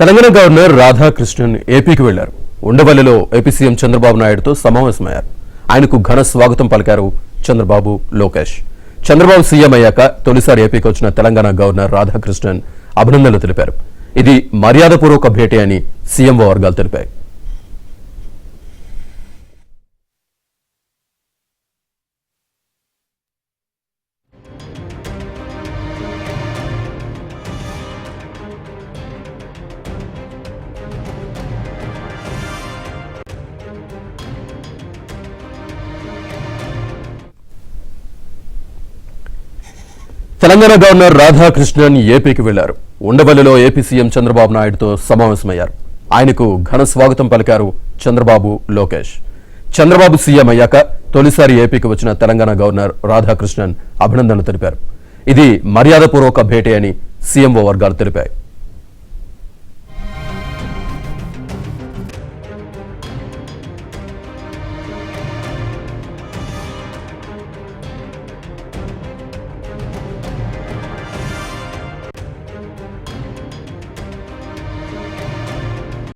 Telangana governor Radhakrishnan ఏపీకి వెళ్లారు. ఉండవల్లిలో AP CM Chandrababu నాయుడుతో సమావేశమయ్యారు. ఆయనకు ఘన స్వాగతం పలికారు చంద్రబాబు, లోకేష్. చంద్రబాబు సీఎం అయ్యాక తొలిసారి ఏపీకి వచ్చిన తెలంగాణ గవర్నర్ రాధాకృష్ణన్ అభినందనలు తెలిపారు. ఇది మర్యాదపూర్వక భేటీ అని సీఎంఓ వర్గాలు తెలిపాయి. తెలంగాణ గవర్నర్ రాధాకృష్ణన్ ఏపీకి వెళ్లారు. ఉండవల్లిలో ఏపీ సీఎం చంద్రబాబు నాయుడుతో సమావేశమయ్యారు. ఆయనకు ఘన స్వాగతం పలికారు చంద్రబాబు, లోకేష్. చంద్రబాబు సీఎం అయ్యాక తొలిసారి ఏపీకి వచ్చిన తెలంగాణ గవర్నర్ రాధాకృష్ణన్ అభినందనలు తెలిపారు. ఇది మర్యాదపూర్వక భేటీ అని సీఎంఓ వర్గాలు తెలిపాయి.